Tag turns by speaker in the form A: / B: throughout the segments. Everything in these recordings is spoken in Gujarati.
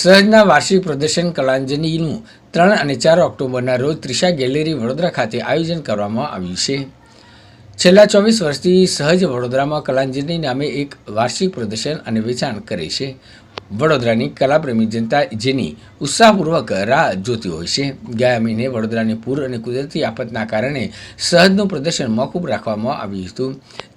A: સહજના વાર્ષિક પ્રદર્શન કલાંજલિનું 3 અને 4 ઓક્ટોબરના રોજ ત્રિષા ગેલેરી વડોદરા ખાતે આયોજન કરવામાં આવ્યું છે। છેલ્લા 24 વર્ષથી સહજ વડોદરામાં કલાંજલિ નામે એક વાર્ષિક પ્રદર્શન અને વેચાણ કરે છે। વડોદરાની કલાપ્રેમી જનતા જેની ઉત્સાહપૂર્વક રાહ જોતી હોય છે। ગયા મહિને વડોદરાની પૂર અને કુદરતી આફતના કારણે સહજનું પ્રદર્શન મોકૂફ રાખવામાં આવ્યું હતું।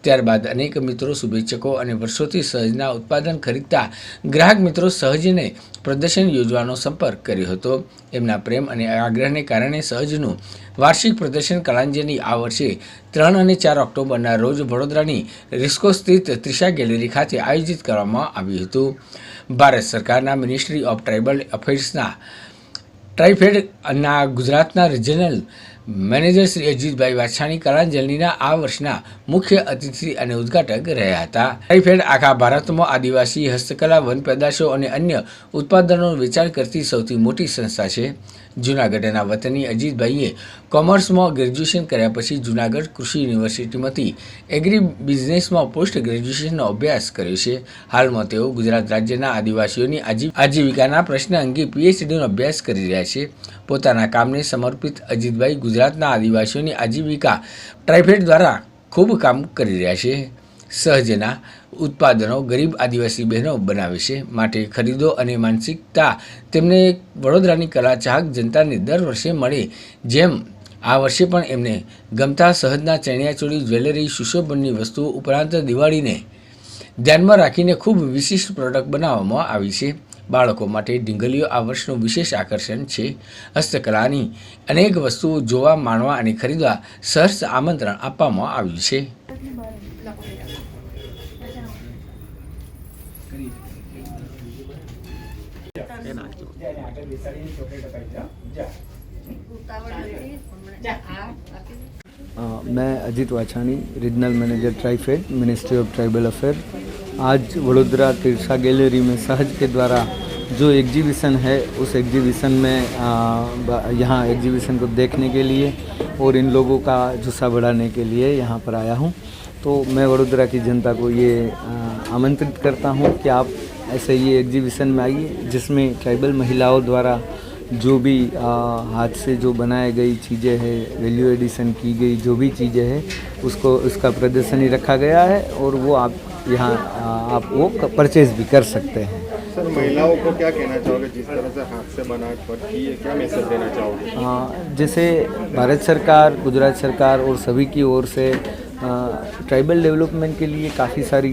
A: ત્યારબાદ અનેક મિત્રો, શુભેચ્છકો અને વર્ષોથી સહજના ઉત્પાદન ખરીદતા ગ્રાહક મિત્રો સહજને પ્રદર્શન યોજવાનો સંપર્ક કર્યો હતો। એમના પ્રેમ અને આગ્રહને કારણે સહજનું વાર્ષિક પ્રદર્શન કલાંજલિ આ વર્ષે 3 અને 4 ઓક્ટોબરના રોજ વડોદરાની રિસ્કો સ્થિત ત્રિષા ગેલેરી ખાતે આયોજિત કરવામાં આવ્યું હતું। ભારત સરકારના મિનિસ્ટ્રી ઓફ ટ્રાઇબલ અફેર્સના ટ્રાઇફેડના ગુજરાતના રિજનલ મેનેજર શ્રી અજીતભાઈ વાછાણી કલાંજલિના આ વર્ષના મુખ્ય અતિથિ અને ઉદ્ઘાટક રહ્યા હતા। ટ્રાઇફેડ આખા ભારતમાં આદિવાસી હસ્તકલા, વન પેદાશો અને અન્ય ઉત્પાદનોનું વેચાણ કરતી સૌથી મોટી સંસ્થા છે। જૂનાગઢના વતની અજીતભાઈએ કોમર્સમાં ગ્રેજ્યુએશન કર્યા પછી જૂનાગઢ કૃષિ યુનિવર્સિટીમાંથી એગ્રી બિઝનેસમાં પોસ્ટ ગ્રેજ્યુએશનનો અભ્યાસ કર્યો છે। હાલમાં તેઓ ગુજરાત રાજ્યના આદિવાસીઓની આજીવિકાના પ્રશ્ન અંગે પીએચડીનો અભ્યાસ કરી રહ્યા છે। પોતાના કામને સમર્પિત અજીતભાઈ ગુજરાતના આદિવાસીઓની આજીવિકા ટ્રાઇફેડ દ્વારા ખૂબ કામ કરી રહ્યા છે। સહજના ઉત્પાદનો ગરીબ આદિવાસી બહેનો બનાવે છે, માટે ખરીદો અને માનસિકતા તેમને વડોદરાની કલા ચાહક જનતાને દર વર્ષે મળે, જેમ આ વર્ષે પણ એમને ગમતા સહજના ચણિયાચોળી, જ્વેલરી, સુશોભનની વસ્તુઓ ઉપરાંત દિવાળીને ધ્યાનમાં રાખીને ખૂબ વિશિષ્ટ પ્રોડક્ટ બનાવવામાં આવી છે। બાળકો માટે ઢીંગલીઓ આ વર્ષનું વિશેષ આકર્ષણ છે। હસ્તકલાની અનેક વસ્તુઓ જોવા, માણવા અને ખરીદવા સહર્ષ આમંત્રણ આપવામાં આવ્યું છે।
B: मैं Ajit Vachhani, regional manager TRIFED, ministry of tribal affair. आज वडोदरा तिरसा गैलरी में सहज के द्वारा जो एग्जीबिशन है, उस एग्जीबिशन में यहाँ एग्जीबिशन को देखने के लिए और इन लोगों का जुस्सा बढ़ाने के लिए यहाँ पर आया हूँ। तो मैं वडोदरा की जनता को ये आमंत्रित करता हूँ कि आप ऐसे ये एग्जीबिशन में आइए, जिसमें ट्राइबल महिलाओं द्वारा जो भी हाथ से जो बनाई गई चीज़ें हैं, वैल्यू एडिशन की गई जो भी चीज़ें हैं, उसका प्रदर्शनी रखा गया है और वो आप यहाँ आप वो परचेज भी कर सकते हैं।
C: सर, महिलाओं को क्या कहना चाहोगे जिस तरह से हाथ से बनाए की है, क्या मैसेज देना चाहोगे?
B: जैसे भारत सरकार, गुजरात सरकार और सभी की ओर से ट्राइबल डेवलपमेंट के लिए काफ़ी सारी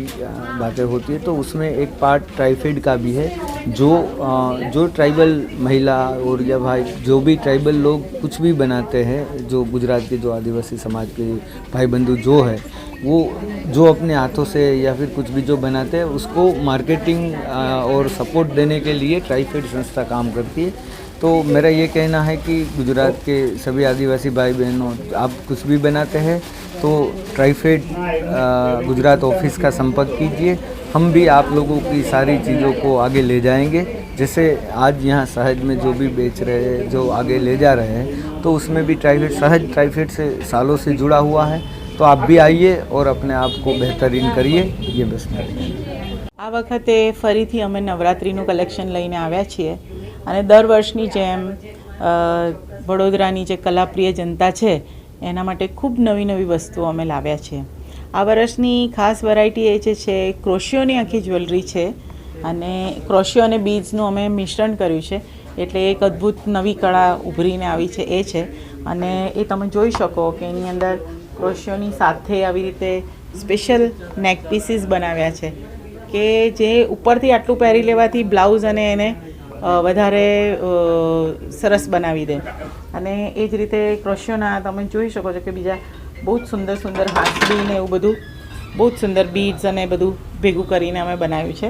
B: बातें होती है, तो उसमें एक पार्ट ट्राइफेड का भी है। जो ट्राइबल महिला और या भाई जो भी ट्राइबल लोग कुछ भी बनाते हैं, जो गुजरात के जो आदिवासी समाज के भाई बंधु जो है, वो जो अपने हाथों से या फिर कुछ भी जो बनाते हैं, उसको मार्केटिंग और सपोर्ट देने के लिए ट्राइफेड संस्था काम करती है। तो मेरा ये कहना है कि गुजरात के सभी आदिवासी भाई बहनों, आप कुछ भी बनाते हैं तो ट्राइफेड गुजरात ऑफिस का संपर्क कीजिए। हम भी आप लोगों की सारी चीज़ों को आगे ले जाएंगे। जैसे आज यहाँ सहज में जो भी बेच रहे हैं, जो आगे ले जा रहे हैं, तो उसमें भी ट्राइफेड से सालों से जुड़ा हुआ है। तो आप भी आइए और अपने आप को बेहतरीन करिए। ये बस
D: આ વખતે ફરીથી અમે નવરાત્રિનું કલેક્શન લઈને આવ્યા છીએ અને દર વર્ષની જેમ વડોદરાની જે કલાપ્રિય જનતા છે એના માટે ખૂબ નવી નવી વસ્તુઓ અમે લાવ્યા છીએ। આ વર્ષની ખાસ વેરાયટી એ છે ક્રોશિયોની આખી જ્વેલરી છે અને ક્રોશિયો અને બીડ્સનું અમે મિશ્રણ કર્યું છે, એટલે એક અદ્ભુત નવી કળા ઉભરીને આવી છે એ છે। અને એ તમે જોઈ શકો કે એની અંદર ક્રોશિયોની સાથે આવી રીતે સ્પેશિયલ નેક પીસીસ બનાવ્યા છે કે જે ઉપરથી આટલું પહેરી લેવાથી બ્લાઉઝ અને એને વધારે સરસ બનાવી દે। અને એ જ રીતે ક્રોશિયોના તમે જોઈ શકો છો કે બીજા બહુ જ સુંદર સુંદર હાથડી ને એવું બધું બહુ જ સુંદર બીડ્સ અને બધું ભેગું કરીને અમે બનાવ્યું છે।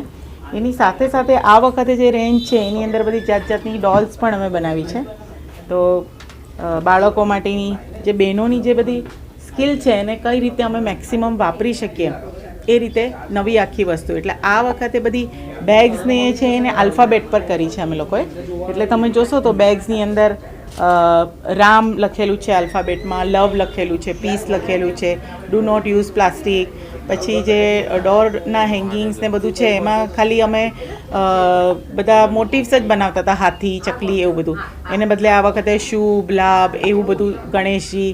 D: એની સાથે સાથે આ વખતે જે રેન્જ છે એની અંદર બધી જાત જાતની ડોલ્સ પણ અમે બનાવી છે। તો બાળકો માટેની જે બહેનોની જે બધી સ્કિલ છે એને કઈ રીતે અમે મેક્સિમમ વાપરી શકીએ એ રીતે નવી આખી વસ્તુ। એટલે આ વખતે બધી બેગ્સને છે એને આલ્ફાબેટ પર કરી છે અમે લોકોએ। એટલે તમે જોશો તો બેગ્સની અંદર રામ લખેલું છે આલ્ફાબેટમાં, લવ લખેલું છે, પીસ લખેલું છે, ડુ નોટ યુઝ પ્લાસ્ટિક. પછી જે ડોરના હેંગિંગ્સ ને બધું છે એમાં ખાલી અમે બધા મોટિવ્સ જ બનાવતા હતા, હાથી, ચકલી એવું બધું. એને બદલે આ વખતે શુભ, લાભ એવું બધું, ગણેશજી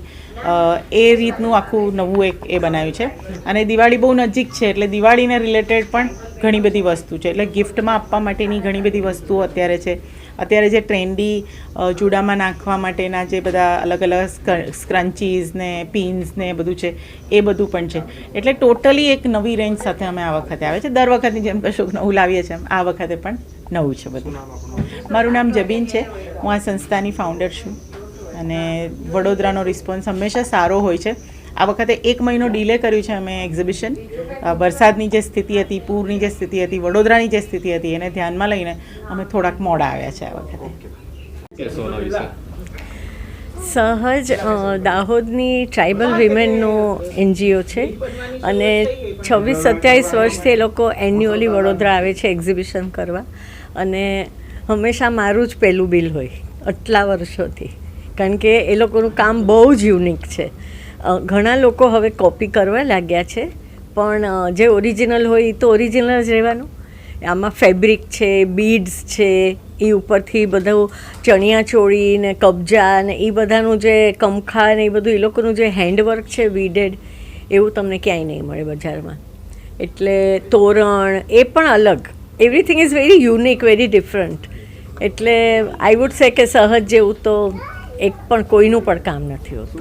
D: એ રીતનું આખું નવું એક એ બનાવ્યું છે. અને દિવાળી બહુ નજીક છે એટલે દિવાળીને રિલેટેડ પણ ઘણી બધી વસ્તુ છે. એટલે ગિફ્ટમાં આપવા માટેની ઘણી બધી વસ્તુઓ અત્યારે છે. અત્યારે જે ટ્રેન્ડી ચૂડામાં નાખવા માટેના જે બધા અલગ અલગ સ્ક્રન્ચીઝ ને પિન્સ ને બધું છે એ બધું પણ છે. એટલે ટોટલી એક નવી રેન્જ સાથે અમે આ વખતે આવે છે. દર વખતની જેમ કશુંક નવું લાવીએ છીએ આ વખતે પણ નવું છે બધું. મારું નામ જબીન છે. હું આ સંસ્થાની ફાઉન્ડર છું અને વડોદરાનો રિસ્પોન્સ હંમેશા સારો હોય છે. આ વખતે 1 મહિનો ડિલે કર્યું છે અમે એક્ઝિબિશન. વરસાદની જે સ્થિતિ હતી, પૂરની જે સ્થિતિ હતી, વડોદરાની જે સ્થિતિ હતી એને ધ્યાનમાં લઈને અમે થોડાક મોડા આવ્યા છે આ વખતે.
E: સહજ દાહોદની ટ્રાઇબલ વિમેનનો NGO છે અને 26-27 વર્ષથી એ લોકો એન્યુઅલી વડોદરા આવે છે એક્ઝિબિશન કરવા. અને હંમેશા મારું જ પહેલું બિલ હોય આટલા વર્ષોથી, કારણ કે એ લોકોનું કામ બહુ જ યુનિક છે. ઘણા લોકો હવે કોપી કરવા લાગ્યા છે, પણ જે ઓરિજિનલ હોય એ તો ઓરિજિનલ જ રહેવાનું. આમાં ફેબ્રિક છે, બીડ્સ છે, એ ઉપરથી બધું ચણિયાચોળી ને કબજા ને એ બધાનું જે કમખા ને એ બધું એ લોકોનું જે હેન્ડવર્ક છે વીડેડ, એવું તમને ક્યાંય નહીં મળે બજારમાં. એટલે તોરણ એ પણ અલગ, everything is very unique, very different. એટલે આઈ વુડ સે કે સહજ જેવું તો એક પણ કોઈનું પણ કામ નથી હોતું.